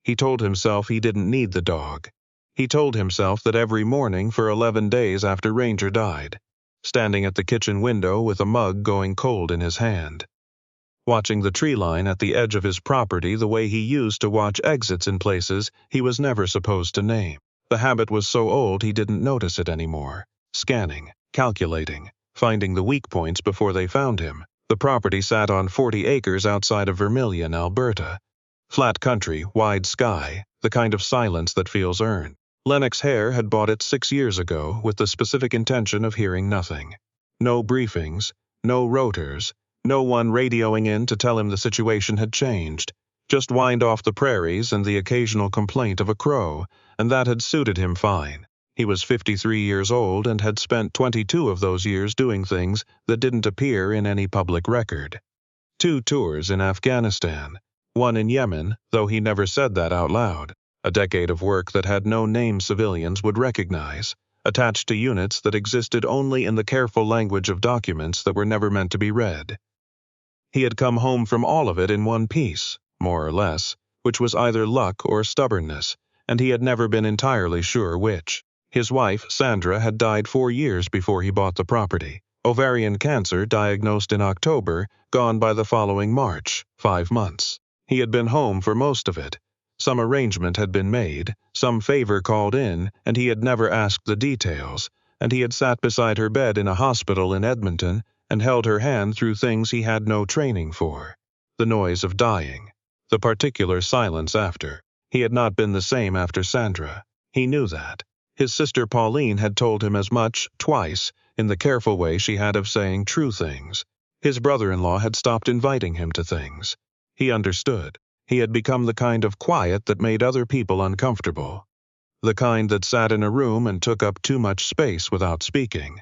He told himself he didn't need the dog. He told himself that every morning for 11 days after Ranger died, standing at the kitchen window with a mug going cold in his hand, watching the tree line at the edge of his property the way he used to watch exits in places he was never supposed to name. The habit was so old he didn't notice it anymore. Scanning, calculating, finding the weak points before they found him. The property sat on 40 acres outside of Vermilion, Alberta. Flat country, wide sky, the kind of silence that feels earned. Lennox Hare had bought it 6 years ago with the specific intention of hearing nothing. No briefings, no rotors, no one radioing in to tell him the situation had changed. Just wind off the prairies and the occasional complaint of a crow, and that had suited him fine. He was 53 years old and had spent 22 of those years doing things that didn't appear in any public record. 2 tours in Afghanistan, 1 in Yemen, though he never said that out loud. A decade of work that had no name civilians would recognize, attached to units that existed only in the careful language of documents that were never meant to be read. He had come home from all of it in one piece, more or less, which was either luck or stubbornness, and he had never been entirely sure which. His wife, Sandra, had died 4 years before he bought the property. Ovarian cancer diagnosed in October, gone by the following March, 5 months. He had been home for most of it. Some arrangement had been made, some favor called in, and he had never asked the details, and he had sat beside her bed in a hospital in Edmonton and held her hand through things he had no training for. The noise of dying, the particular silence after. He had not been the same after Sandra. He knew that. His sister Pauline had told him as much, twice, in the careful way she had of saying true things. His brother-in-law had stopped inviting him to things. He understood. He had become the kind of quiet that made other people uncomfortable. The kind that sat in a room and took up too much space without speaking.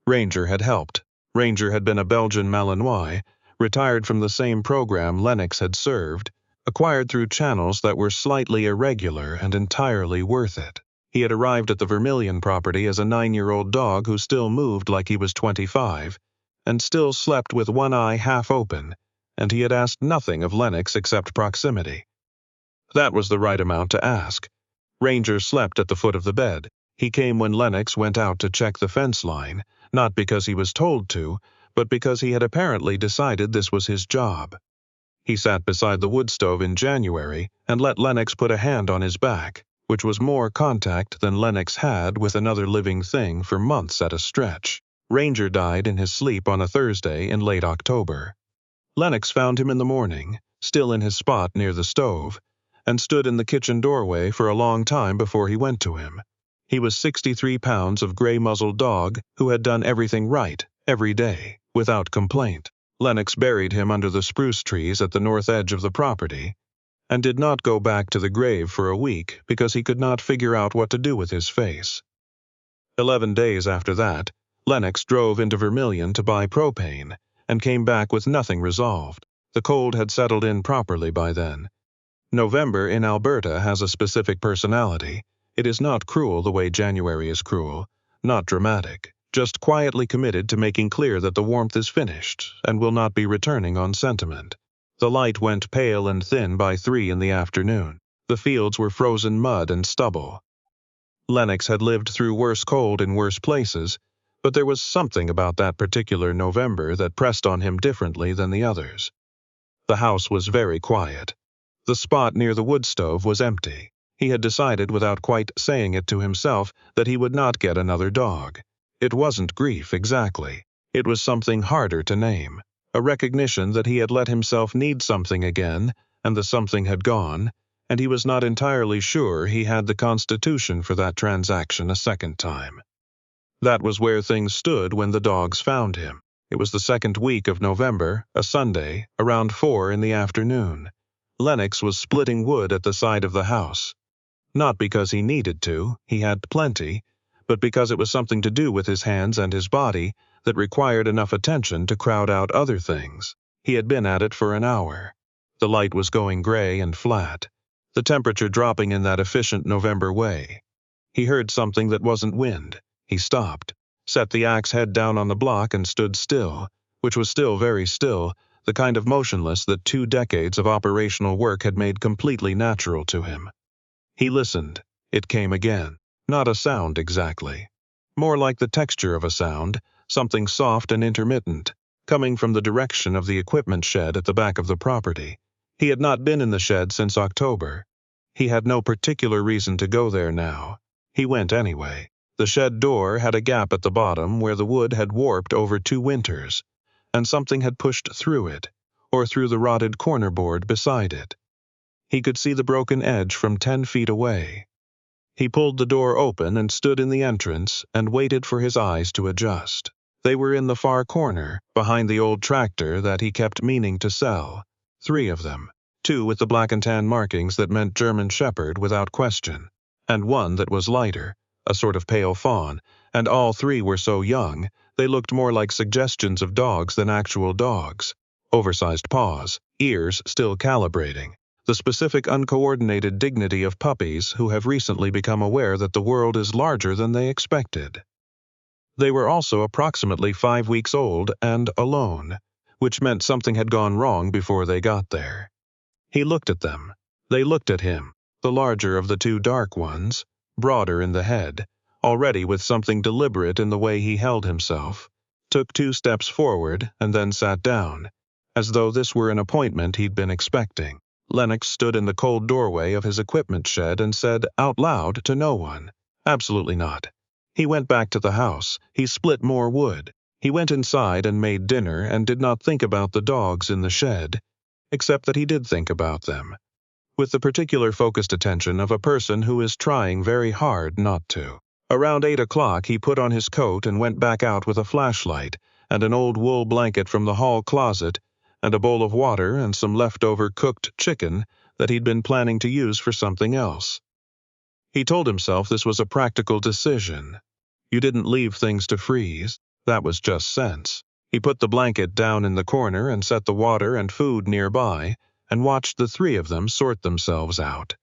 Ranger had helped. Ranger had been a Belgian Malinois, retired from the same program Lennox had served, acquired through channels that were slightly irregular and entirely worth it. He had arrived at the Vermilion property as a 9-year-old dog who still moved like he was 25, and still slept with one eye half open, and he had asked nothing of Lennox except proximity. That was the right amount to ask. Ranger slept at the foot of the bed. He came when Lennox went out to check the fence line, not because he was told to, but because he had apparently decided this was his job. He sat beside the wood stove in January and let Lennox put a hand on his back, which was more contact than Lennox had with another living thing for months at a stretch. Ranger died in his sleep on a Thursday in late October. Lennox found him in the morning, still in his spot near the stove, and stood in the kitchen doorway for a long time before he went to him. He was 63 pounds of gray-muzzled dog who had done everything right, every day, without complaint. Lennox buried him under the spruce trees at the north edge of the property, and did not go back to the grave for a week because he could not figure out what to do with his face. 11 days after that, Lennox drove into Vermilion to buy propane, and came back with nothing resolved. The cold had settled in properly by then. November in Alberta has a specific personality. It is not cruel the way January is cruel, not dramatic, just quietly committed to making clear that the warmth is finished and will not be returning on sentiment. The light went pale and thin by 3 in the afternoon. The fields were frozen mud and stubble. Lennox had lived through worse cold in worse places, but there was something about that particular November that pressed on him differently than the others. The house was very quiet. The spot near the wood stove was empty. He had decided without quite saying it to himself that he would not get another dog. It wasn't grief exactly. It was something harder to name. A recognition that he had let himself need something again, and the something had gone, and he was not entirely sure he had the constitution for that transaction a second time. That was where things stood when the dogs found him. It was the second week of November, a Sunday, around 4 in the afternoon. Lennox was splitting wood at the side of the house. Not because he needed to, he had plenty, but because it was something to do with his hands and his body that required enough attention to crowd out other things. He had been at it for an hour. The light was going gray and flat, the temperature dropping in that efficient November way. He heard something that wasn't wind. He stopped, set the axe head down on the block and stood still, which was still very still, the kind of motionless that 2 decades of operational work had made completely natural to him. He listened. It came again. Not a sound exactly. More like the texture of a sound, something soft and intermittent, coming from the direction of the equipment shed at the back of the property. He had not been in the shed since October. He had no particular reason to go there now. He went anyway. The shed door had a gap at the bottom where the wood had warped over 2 winters, and something had pushed through it, or through the rotted corner board beside it. He could see the broken edge from 10 feet away. He pulled the door open and stood in the entrance and waited for his eyes to adjust. They were in the far corner, behind the old tractor that he kept meaning to sell. 3 of them. 2 with the black and tan markings that meant German Shepherd without question, and 1 that was lighter, a sort of pale fawn, and all 3 were so young, they looked more like suggestions of dogs than actual dogs. Oversized paws, ears still calibrating. The specific uncoordinated dignity of puppies who have recently become aware that the world is larger than they expected. They were also approximately 5 weeks old and alone, which meant something had gone wrong before they got there. He looked at them. They looked at him, the larger of the 2 dark ones, broader in the head, already with something deliberate in the way he held himself, took 2 steps forward and then sat down, as though this were an appointment he'd been expecting. Lennox stood in the cold doorway of his equipment shed and said out loud to no one, "Absolutely not." He went back to the house. He split more wood. He went inside and made dinner and did not think about the dogs in the shed, except that he did think about them, with the particular focused attention of a person who is trying very hard not to. Around 8 o'clock he put on his coat and went back out with a flashlight and an old wool blanket from the hall closet and a bowl of water and some leftover cooked chicken that he'd been planning to use for something else. He told himself this was a practical decision. You didn't leave things to freeze. That was just sense. He put the blanket down in the corner and set the water and food nearby and watched the 3 of them sort themselves out.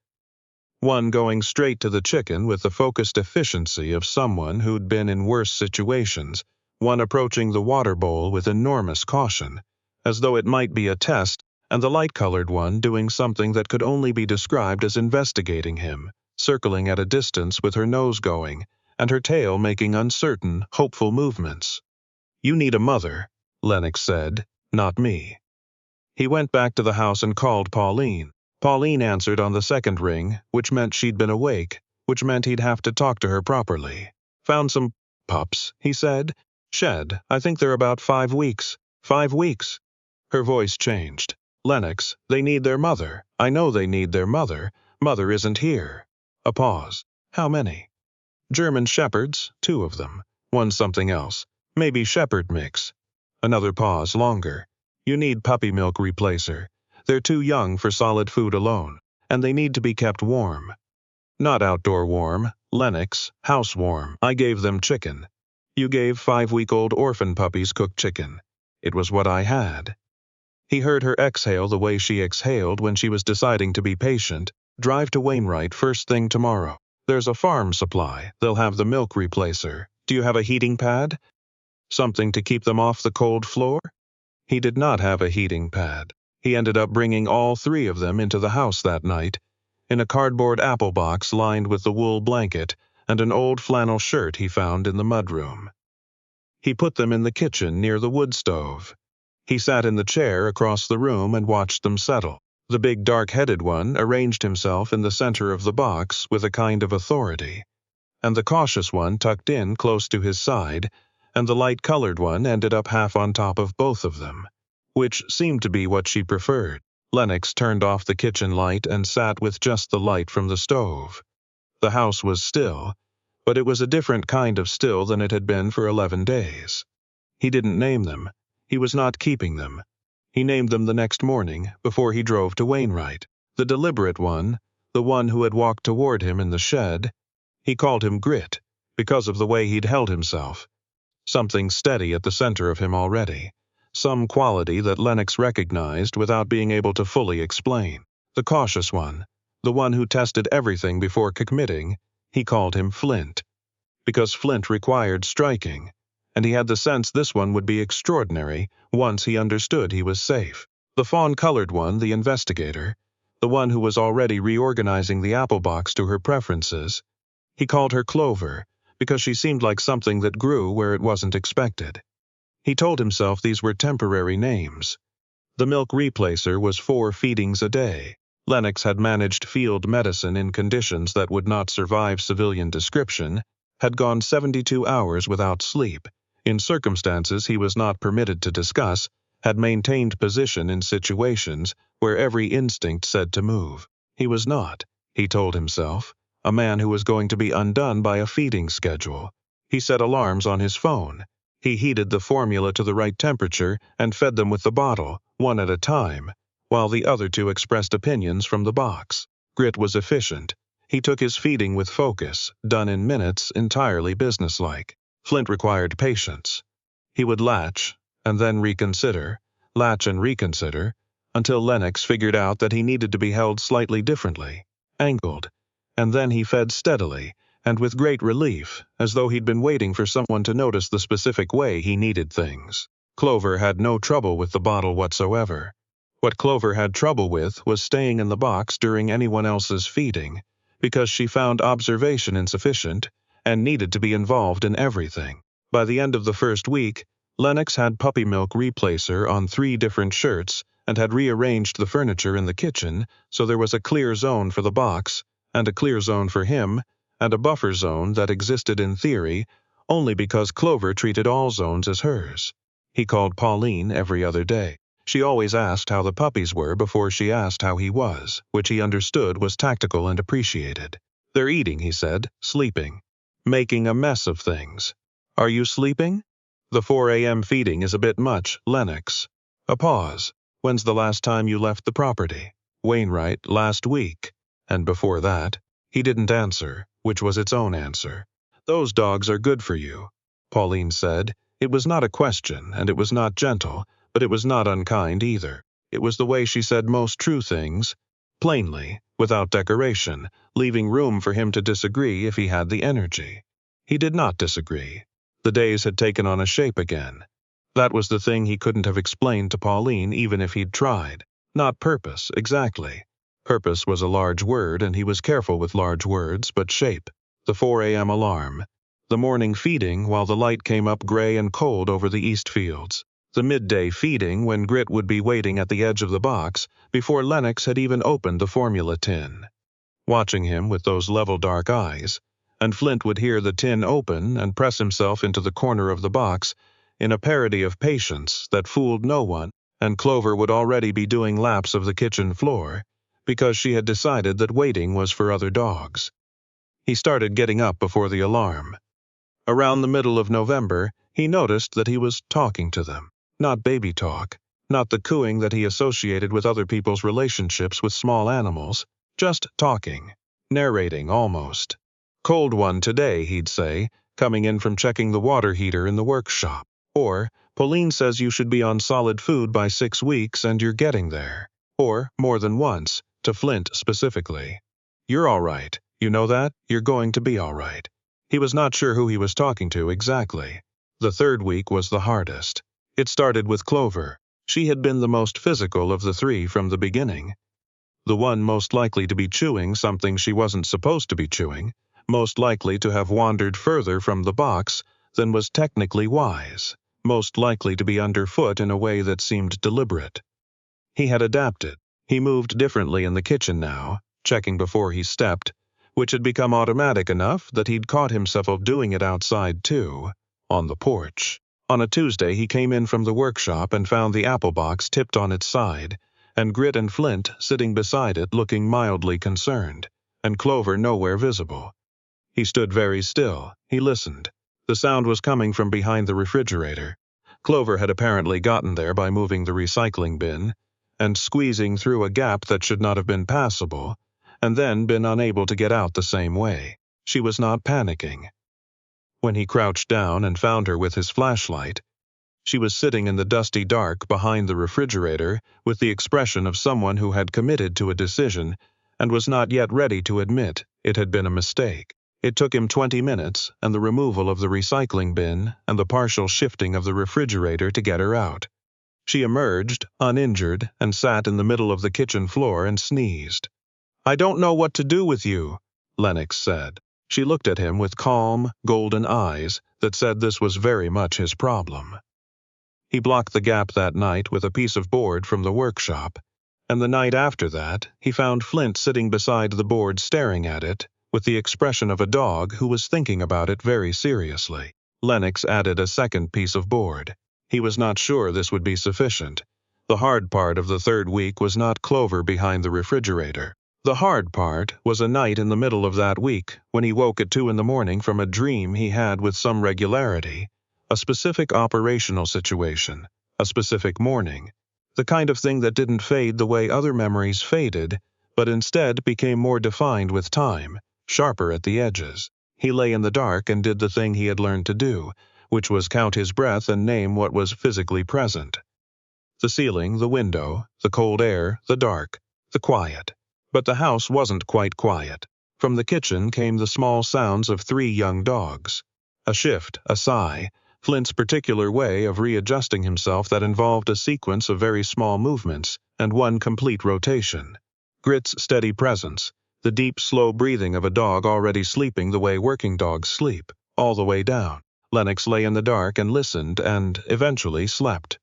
One going straight to the chicken with the focused efficiency of someone who'd been in worse situations, one approaching the water bowl with enormous caution, as though it might be a test, and the light-colored one doing something that could only be described as investigating him, circling at a distance with her nose going, and her tail making uncertain, hopeful movements. "You need a mother," Lennox said, "not me." He went back to the house and called Pauline. Pauline answered on the second ring, which meant she'd been awake, which meant he'd have to talk to her properly. "Found some pups," he said. "Shed, I think they're about 5 weeks. 5 weeks." Her voice changed. "Lennox, they need their mother. I know they need their mother. Mother isn't here." A pause. "How many?" "German Shepherds, 2 of them. 1 something else. Maybe Shepherd mix." Another pause, longer. "You need puppy milk replacer. They're too young for solid food alone, and they need to be kept warm. Not outdoor warm, Lennox, house warm. I gave them chicken. You gave 5-week-old orphan puppies cooked chicken. It was what I had." He heard her exhale the way she exhaled when she was deciding to be patient. "Drive to Wainwright first thing tomorrow. There's a farm supply. They'll have the milk replacer. Do you have a heating pad? Something to keep them off the cold floor?" He did not have a heating pad. He ended up bringing all 3 of them into the house that night, in a cardboard apple box lined with the wool blanket and an old flannel shirt he found in the mudroom. He put them in the kitchen near the wood stove. He sat in the chair across the room and watched them settle. The big dark-headed one arranged himself in the center of the box with a kind of authority, and the cautious one tucked in close to his side, and the light-colored one ended up half on top of both of them, which seemed to be what she preferred. Lennox turned off the kitchen light and sat with just the light from the stove. The house was still, but it was a different kind of still than it had been for 11 days. He didn't name them. He was not keeping them. He named them the next morning, before he drove to Wainwright. The deliberate one, the one who had walked toward him in the shed, he called him Grit, because of the way he'd held himself. Something steady at the center of him already. Some quality that Lennox recognized without being able to fully explain. The cautious one, the one who tested everything before committing, he called him Flint, because Flint required striking, and he had the sense this one would be extraordinary once he understood he was safe. The fawn-colored one, the investigator, the one who was already reorganizing the apple box to her preferences. He called her Clover, because she seemed like something that grew where it wasn't expected. He told himself these were temporary names. The milk replacer was 4 feedings a day. Lennox had managed field medicine in conditions that would not survive civilian description, had gone 72 hours without sleep, in circumstances he was not permitted to discuss, had maintained position in situations where every instinct said to move. He was not, he told himself, a man who was going to be undone by a feeding schedule. He set alarms on his phone. He heated the formula to the right temperature and fed them with the bottle, one at a time, while the other 2 expressed opinions from the box. Grit was efficient. He took his feeding with focus, done in minutes, entirely businesslike. Flint required patience. He would latch, and then reconsider, latch and reconsider, until Lennox figured out that he needed to be held slightly differently, angled, and then he fed steadily, and with great relief, as though he'd been waiting for someone to notice the specific way he needed things. Clover had no trouble with the bottle whatsoever. What Clover had trouble with was staying in the box during anyone else's feeding, because she found observation insufficient and needed to be involved in everything. By the end of the first week, Lennox had puppy milk replacer on 3 different shirts and had rearranged the furniture in the kitchen so there was a clear zone for the box, and a clear zone for him, and a buffer zone that existed in theory only because Clover treated all zones as hers. He called Pauline every other day. She always asked how the puppies were before she asked how he was, which he understood was tactical and appreciated. They're eating, he said, sleeping, making a mess of things. Are you sleeping? The 4 a.m. feeding is a bit much, Lennox. A pause. When's the last time you left the property? Wainwright, last week. And before that, he didn't answer, which was its own answer. Those dogs are good for you, Pauline said. It was not a question, and it was not gentle, but it was not unkind either. It was the way she said most true things, plainly, without decoration, leaving room for him to disagree if he had the energy. He did not disagree. The days had taken on a shape again. That was the thing he couldn't have explained to Pauline even if he'd tried. Not purpose, exactly. Purpose was a large word, and he was careful with large words, but shape. The 4 a.m. alarm. The morning feeding while the light came up gray and cold over the east fields. The midday feeding when Grit would be waiting at the edge of the box before Lennox had even opened the formula tin. Watching him with those level dark eyes, and Flint would hear the tin open and press himself into the corner of the box in a parody of patience that fooled no one, and Clover would already be doing laps of the kitchen floor because she had decided that waiting was for other dogs. He started getting up before the alarm. Around the middle of November, he noticed that he was talking to them. Not baby talk, not the cooing that he associated with other people's relationships with small animals, just talking, narrating almost. Cold one today, he'd say, coming in from checking the water heater in the workshop. Or, Pauline says you should be on solid food by 6 weeks and you're getting there. Or, more than once, to Flint specifically. You're all right. You know that? You're going to be all right. He was not sure who he was talking to exactly. The 3rd week was the hardest. It started with Clover. She had been the most physical of the 3 from the beginning. The one most likely to be chewing something she wasn't supposed to be chewing, most likely to have wandered further from the box than was technically wise, most likely to be underfoot in a way that seemed deliberate. He had adapted. He moved differently in the kitchen now, checking before he stepped, which had become automatic enough that he'd caught himself doing it outside too, on the porch. On a Tuesday he came in from the workshop and found the apple box tipped on its side, and Grit and Flint sitting beside it looking mildly concerned, and Clover nowhere visible. He stood very still. He listened. The sound was coming from behind the refrigerator. Clover had apparently gotten there by moving the recycling bin, and squeezing through a gap that should not have been passable, and then been unable to get out the same way. She was not panicking. When he crouched down and found her with his flashlight, she was sitting in the dusty dark behind the refrigerator with the expression of someone who had committed to a decision and was not yet ready to admit it had been a mistake. It took him 20 minutes and the removal of the recycling bin and the partial shifting of the refrigerator to get her out. She emerged, uninjured, and sat in the middle of the kitchen floor and sneezed. "I don't know what to do with you," Lennox said. She looked at him with calm, golden eyes that said this was very much his problem. He blocked the gap that night with a piece of board from the workshop, and the night after that he found Flint sitting beside the board staring at it, with the expression of a dog who was thinking about it very seriously. Lennox added a second piece of board. He was not sure this would be sufficient. The hard part of the third week was not Clover behind the refrigerator. The hard part was a night in the middle of that week when he woke at 2 in the morning from a dream he had with some regularity, a specific operational situation, a specific morning, the kind of thing that didn't fade the way other memories faded, but instead became more defined with time, sharper at the edges. He lay in the dark and did the thing he had learned to do, which was count his breath and name what was physically present. The ceiling, the window, the cold air, the dark, the quiet. But the house wasn't quite quiet. From the kitchen came the small sounds of 3 young dogs. A shift, a sigh, Flint's particular way of readjusting himself that involved a sequence of very small movements and one complete rotation. Grit's steady presence, the deep, slow breathing of a dog already sleeping the way working dogs sleep, all the way down. Lennox lay in the dark and listened and, eventually, slept.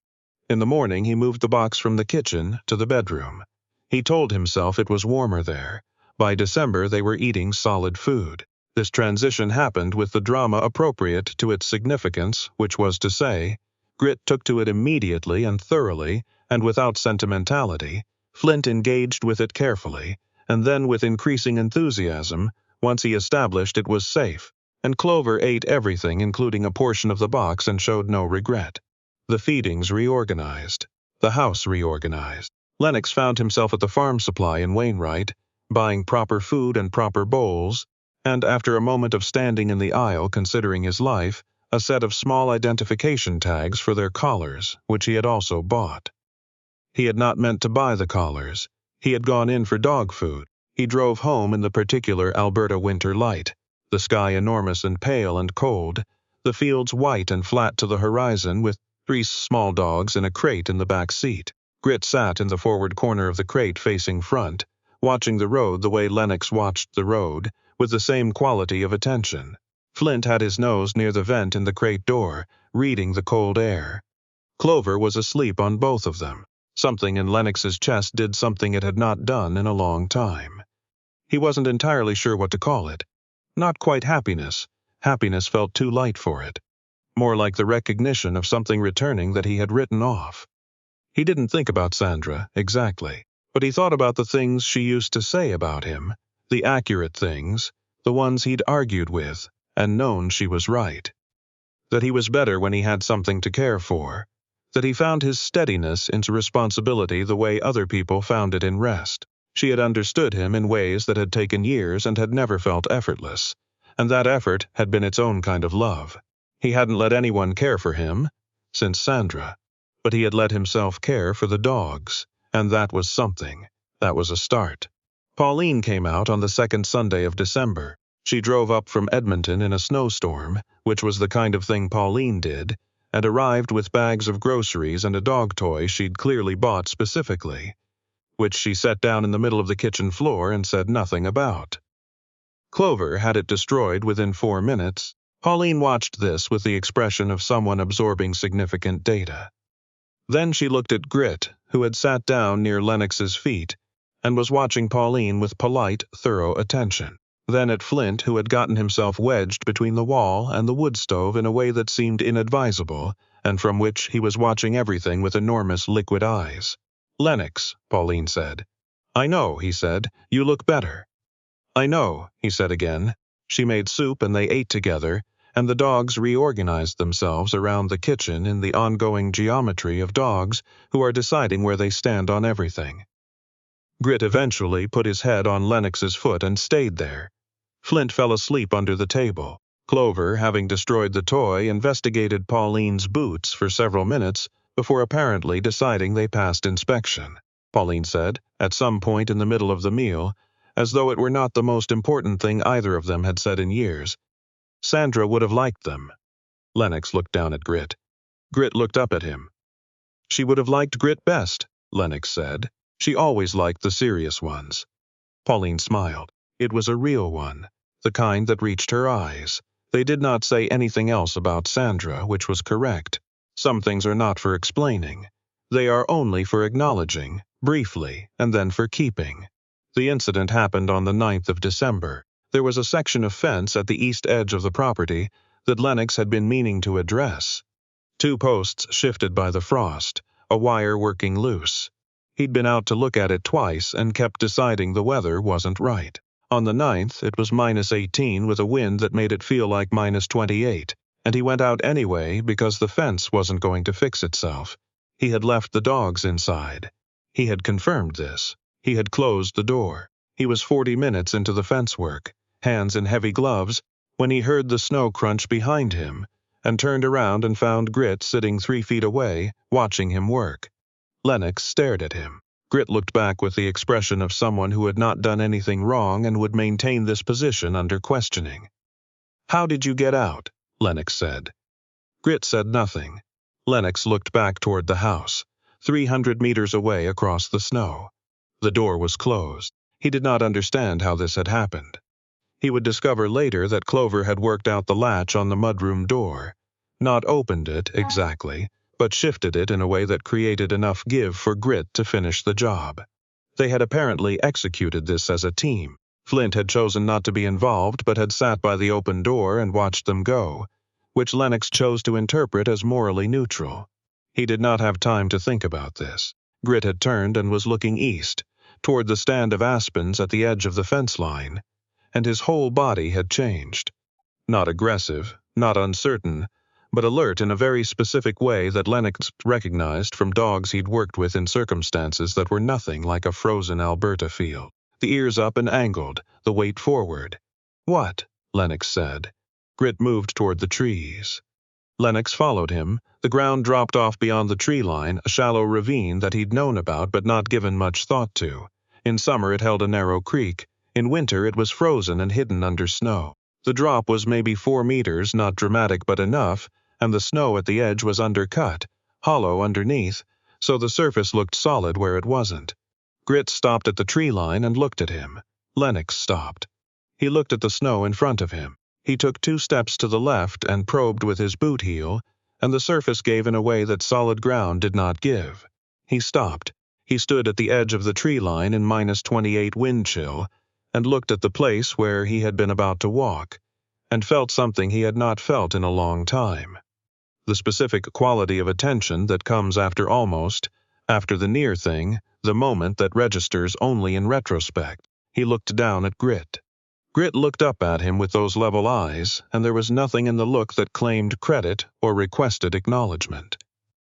In the morning he moved the box from the kitchen to the bedroom. He told himself it was warmer there. By December they were eating solid food. This transition happened with the drama appropriate to its significance, which was to say, Grit took to it immediately and thoroughly, and without sentimentality. Flint engaged with it carefully, and then with increasing enthusiasm, once he established it was safe, and Clover ate everything including a portion of the box and showed no regret. The feedings reorganized. The house reorganized. Lennox found himself at the farm supply in Wainwright, buying proper food and proper bowls, and after a moment of standing in the aisle considering his life, a set of small identification tags for their collars, which he had also bought. He had not meant to buy the collars. He had gone in for dog food. He drove home in the particular Alberta winter light, the sky enormous and pale and cold, the fields white and flat to the horizon with 3 small dogs in a crate in the back seat. Grit sat in the forward corner of the crate facing front, watching the road the way Lennox watched the road, with the same quality of attention. Flint had his nose near the vent in the crate door, reading the cold air. Clover was asleep on both of them. Something in Lennox's chest did something it had not done in a long time. He wasn't entirely sure what to call it. Not quite happiness. Happiness felt too light for it. More like the recognition of something returning that he had written off. He didn't think about Sandra, exactly, but he thought about the things she used to say about him, the accurate things, the ones he'd argued with, and known she was right. That he was better when he had something to care for, that he found his steadiness into responsibility the way other people found it in rest. She had understood him in ways that had taken years and had never felt effortless, and that effort had been its own kind of love. He hadn't let anyone care for him, since Sandra. But he had let himself care for the dogs, and that was something. That was a start. Pauline came out on the second Sunday of December. She drove up from Edmonton in a snowstorm, which was the kind of thing Pauline did, and arrived with bags of groceries and a dog toy she'd clearly bought specifically, which she set down in the middle of the kitchen floor and said nothing about. Clover had it destroyed within 4 minutes. Pauline watched this with the expression of someone absorbing significant data. Then she looked at Grit, who had sat down near Lennox's feet, and was watching Pauline with polite, thorough attention. Then at Flint, who had gotten himself wedged between the wall and the wood stove in a way that seemed inadvisable, and from which he was watching everything with enormous liquid eyes. "Lennox," Pauline said. "I know," he said. "You look better." "I know," he said again. She made soup and they ate together, and the dogs reorganized themselves around the kitchen in the ongoing geometry of dogs who are deciding where they stand on everything. Grit eventually put his head on Lennox's foot and stayed there. Flint fell asleep under the table. Clover, having destroyed the toy, investigated Pauline's boots for several minutes before apparently deciding they passed inspection. Pauline said, at some point in the middle of the meal, as though it were not the most important thing either of them had said in years. Sandra would have liked them. Lennox looked down at Grit. Grit looked up at him. She would have liked Grit best, Lennox said. She always liked the serious ones. Pauline smiled. It was a real one, the kind that reached her eyes. They did not say anything else about Sandra, which was correct. Some things are not for explaining. They are only for acknowledging, briefly, and then for keeping. The incident happened on the 9th of December. There was a section of fence at the east edge of the property that Lennox had been meaning to address. 2 posts shifted by the frost, a wire working loose. He'd been out to look at it twice and kept deciding the weather wasn't right. On the 9th, it was -18 with a wind that made it feel like -28, and he went out anyway because the fence wasn't going to fix itself. He had left the dogs inside. He had confirmed this. He had closed the door. He was 40 minutes into the fence work, hands in heavy gloves, when he heard the snow crunch behind him, and turned around and found Grit sitting 3 feet away, watching him work. Lennox stared at him. Grit looked back with the expression of someone who had not done anything wrong and would maintain this position under questioning. "How did you get out?" Lennox said. Grit said nothing. Lennox looked back toward the house, 300 meters away across the snow. The door was closed. He did not understand how this had happened. He would discover later that Clover had worked out the latch on the mudroom door, not opened it exactly, but shifted it in a way that created enough give for Grit to finish the job. They had apparently executed this as a team. Flint had chosen not to be involved but had sat by the open door and watched them go, which Lennox chose to interpret as morally neutral. He did not have time to think about this. Grit had turned and was looking east, toward the stand of aspens at the edge of the fence line, and his whole body had changed. Not aggressive, not uncertain, but alert in a very specific way that Lennox recognized from dogs he'd worked with in circumstances that were nothing like a frozen Alberta field. The ears up and angled, the weight forward. "What?" Lennox said. Grit moved toward the trees. Lennox followed him. The ground dropped off beyond the tree line, a shallow ravine that he'd known about but not given much thought to. In summer it held a narrow creek. In winter it was frozen and hidden under snow. The drop was maybe 4 meters, not dramatic but enough, and the snow at the edge was undercut, hollow underneath, so the surface looked solid where it wasn't. Grit stopped at the tree line and looked at him. Lennox stopped. He looked at the snow in front of him. He took 2 steps to the left and probed with his boot heel, and the surface gave in a way that solid ground did not give. He stopped. He stood at the edge of the tree line in -28 wind chill, and looked at the place where he had been about to walk, and felt something he had not felt in a long time. The specific quality of attention that comes after the near thing, the moment that registers only in retrospect. He looked down at Grit. Grit looked up at him with those level eyes, and there was nothing in the look that claimed credit or requested acknowledgement.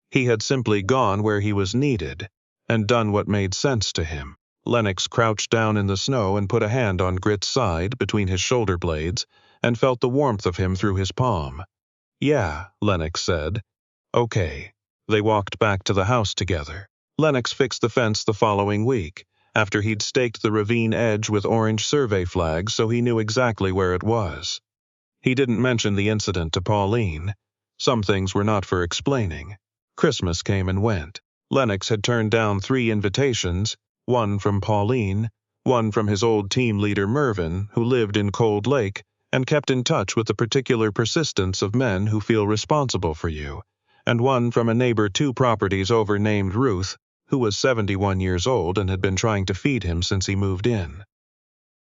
He had simply gone where he was needed, and done what made sense to him. Lennox crouched down in the snow and put a hand on Grit's side between his shoulder blades and felt the warmth of him through his palm. "Yeah," Lennox said. "Okay." They walked back to the house together. Lennox fixed the fence the following week, after he'd staked the ravine edge with orange survey flags so he knew exactly where it was. He didn't mention the incident to Pauline. Some things were not for explaining. Christmas came and went. Lennox had turned down 3 invitations, 1 from Pauline, 1 from his old team leader Mervyn, who lived in Cold Lake and kept in touch with the particular persistence of men who feel responsible for you, and 1 from a neighbor 2 properties over named Ruth, who was 71 years old and had been trying to feed him since he moved in.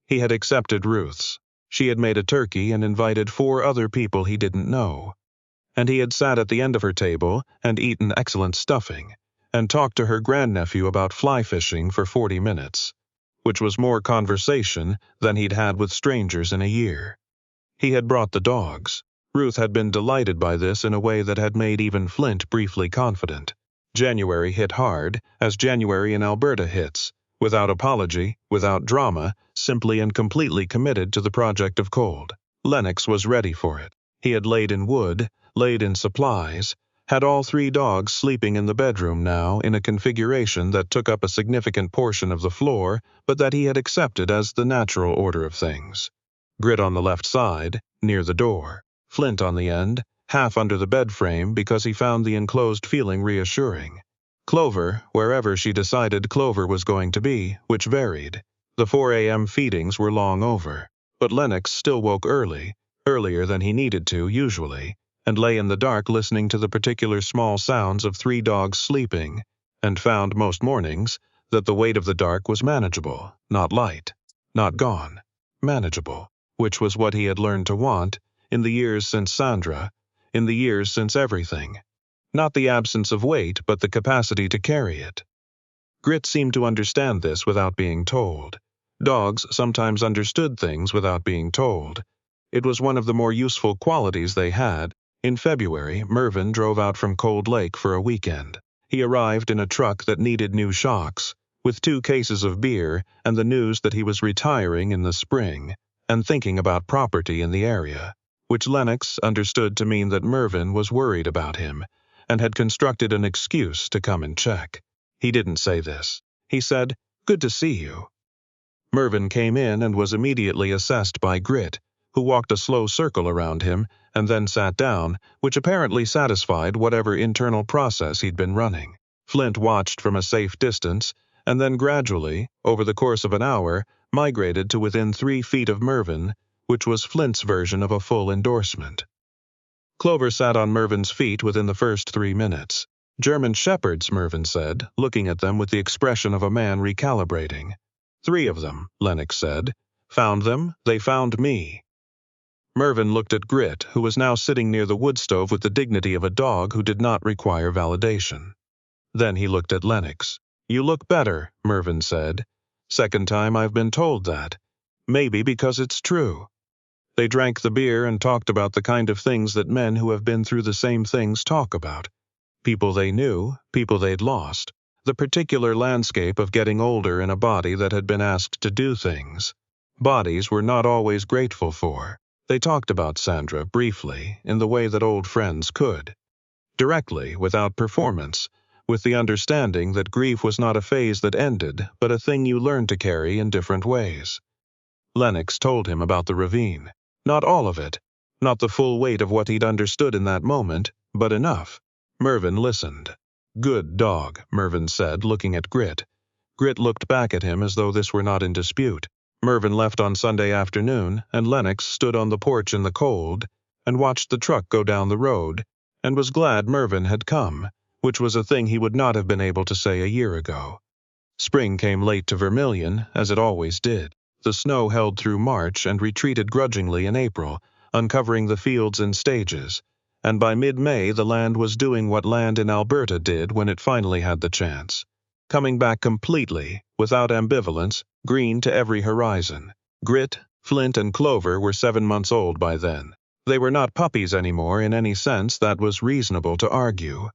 He had accepted Ruth's. She had made a turkey and invited 4 other people he didn't know. And he had sat at the end of her table and eaten excellent stuffing, and talked to her grandnephew about fly fishing for 40 minutes, which was more conversation than he'd had with strangers in a year. He had brought the dogs. Ruth had been delighted by this in a way that had made even Flint briefly confident. January hit hard, as January in Alberta hits, without apology, without drama, simply and completely committed to the project of cold. Lennox was ready for it. He had laid in wood, laid in supplies, had all 3 dogs sleeping in the bedroom now in a configuration that took up a significant portion of the floor, but that he had accepted as the natural order of things. Grit on the left side, near the door. Flint on the end, half under the bed frame because he found the enclosed feeling reassuring. Clover, wherever she decided Clover was going to be, which varied. The 4 a.m. feedings were long over, but Lennox still woke early, earlier than he needed to usually, and lay in the dark listening to the particular small sounds of 3 dogs sleeping, and found most mornings that the weight of the dark was manageable, not light, not gone, manageable, which was what he had learned to want in the years since Sandra, in the years since everything. Not the absence of weight, but the capacity to carry it. Grit seemed to understand this without being told. Dogs sometimes understood things without being told. It was one of the more useful qualities they had. In February, Mervyn drove out from Cold Lake for a weekend. He arrived in a truck that needed new shocks, with 2 cases of beer and the news that he was retiring in the spring, and thinking about property in the area, which Lennox understood to mean that Mervyn was worried about him, and had constructed an excuse to come and check. He didn't say this. He said, "Good to see you." Mervyn came in and was immediately assessed by Grit, who walked a slow circle around him and then sat down, which apparently satisfied whatever internal process he'd been running. Flint watched from a safe distance, and then gradually, over the course of an hour, migrated to within 3 feet of Mervyn, which was Flint's version of a full endorsement. Clover sat on Mervyn's feet within the first 3 minutes. "German shepherds," Mervyn said, looking at them with the expression of a man recalibrating. "3 of them," Lennox said. "Found them, they found me." Mervyn looked at Grit, who was now sitting near the wood stove with the dignity of a dog who did not require validation. Then he looked at Lennox. "You look better," Mervyn said. "Second time I've been told that. Maybe because it's true." They drank the beer and talked about the kind of things that men who have been through the same things talk about. People they knew, people they'd lost, the particular landscape of getting older in a body that had been asked to do things. Bodies were not always grateful for. They talked about Sandra briefly, in the way that old friends could. Directly, without performance, with the understanding that grief was not a phase that ended, but a thing you learned to carry in different ways. Lennox told him about the ravine. Not all of it, not the full weight of what he'd understood in that moment, but enough. Mervyn listened. "Good dog," Mervyn said, looking at Grit. Grit looked back at him as though this were not in dispute. Mervyn left on Sunday afternoon, and Lennox stood on the porch in the cold and watched the truck go down the road, and was glad Mervyn had come, which was a thing he would not have been able to say a year ago. Spring came late to Vermilion, as it always did. The snow held through March and retreated grudgingly in April, uncovering the fields in stages, and by mid-May the land was doing what land in Alberta did when it finally had the chance. Coming back completely, without ambivalence, green to every horizon. Grit, Flint, and Clover were 7 months old by then. They were not puppies anymore in any sense that was reasonable to argue.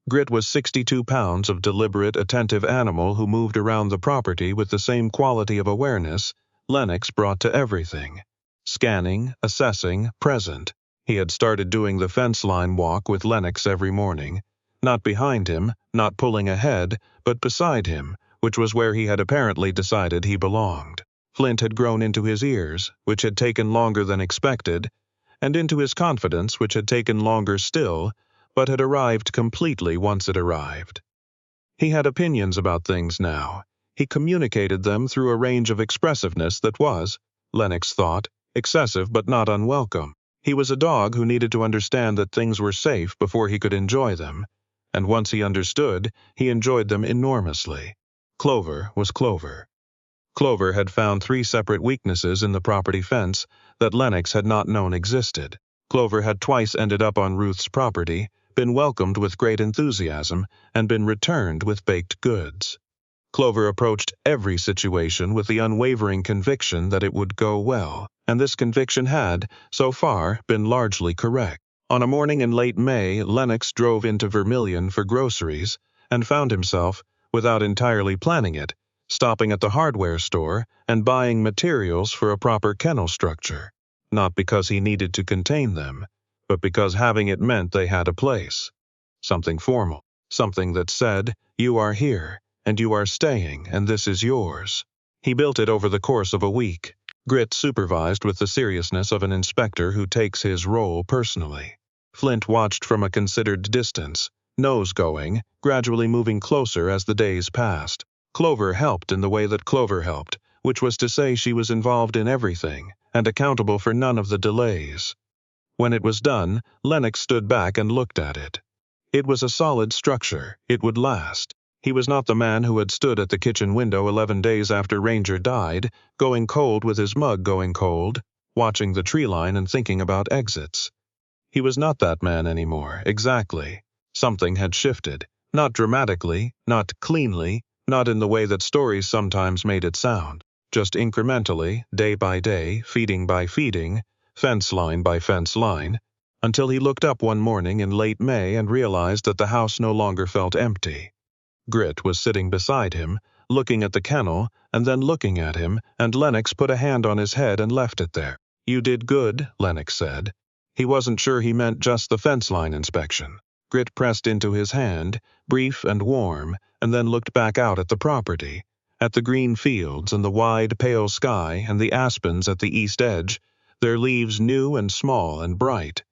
Grit was 62 pounds of deliberate, attentive animal who moved around the property with the same quality of awareness Lennox brought to everything. Scanning, assessing, present. He had started doing the fence line walk with Lennox every morning. Not behind him, not pulling ahead, but beside him, which was where he had apparently decided he belonged. Flint had grown into his ears, which had taken longer than expected, and into his confidence, which had taken longer still, but had arrived completely once it arrived. He had opinions about things now. He communicated them through a range of expressiveness that was, Lennox thought, excessive but not unwelcome. He was a dog who needed to understand that things were safe before he could enjoy them, and once he understood, he enjoyed them enormously. Clover was Clover. Clover had found 3 separate weaknesses in the property fence that Lennox had not known existed. Clover had twice ended up on Ruth's property, been welcomed with great enthusiasm, and been returned with baked goods. Clover approached every situation with the unwavering conviction that it would go well, and this conviction had, so far, been largely correct. On a morning in late May, Lennox drove into Vermilion for groceries and found himself, without entirely planning it, stopping at the hardware store and buying materials for a proper kennel structure, not because he needed to contain them, but because having it meant they had a place. something formal, something that said, "You are here, and you are staying, and this is yours." He built it over the course of a week. Grit supervised with the seriousness of an inspector who takes his role personally. Flint watched from a considered distance, nose going, gradually moving closer as the days passed. Clover helped in the way that Clover helped, which was to say she was involved in everything and accountable for none of the delays. When it was done, Lennox stood back and looked at it. It was a solid structure. It would last. He was not the man who had stood at the kitchen window 11 days after Ranger died, going cold with his mug going cold, watching the tree line and thinking about exits. He was not that man anymore, exactly. Something had shifted. Not dramatically, not cleanly, not in the way that stories sometimes made it sound. Just incrementally, day by day, feeding by feeding, fence line by fence line, until he looked up one morning in late May and realized that the house no longer felt empty. Grit was sitting beside him, looking at the kennel, and then looking at him, and Lennox put a hand on his head and left it there. "You did good," Lennox said. He wasn't sure he meant just the fence line inspection. Grit pressed into his hand, brief and warm, and then looked back out at the property, at the green fields and the wide, pale sky and the aspens at the east edge, their leaves new and small and bright,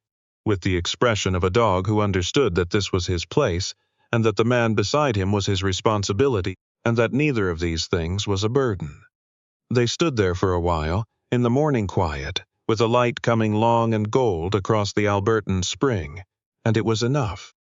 with the expression of a dog who understood that this was his place, and that the man beside him was his responsibility, and that neither of these things was a burden. They stood there for a while, in the morning quiet, with a light coming long and gold across the Albertan spring, and it was enough.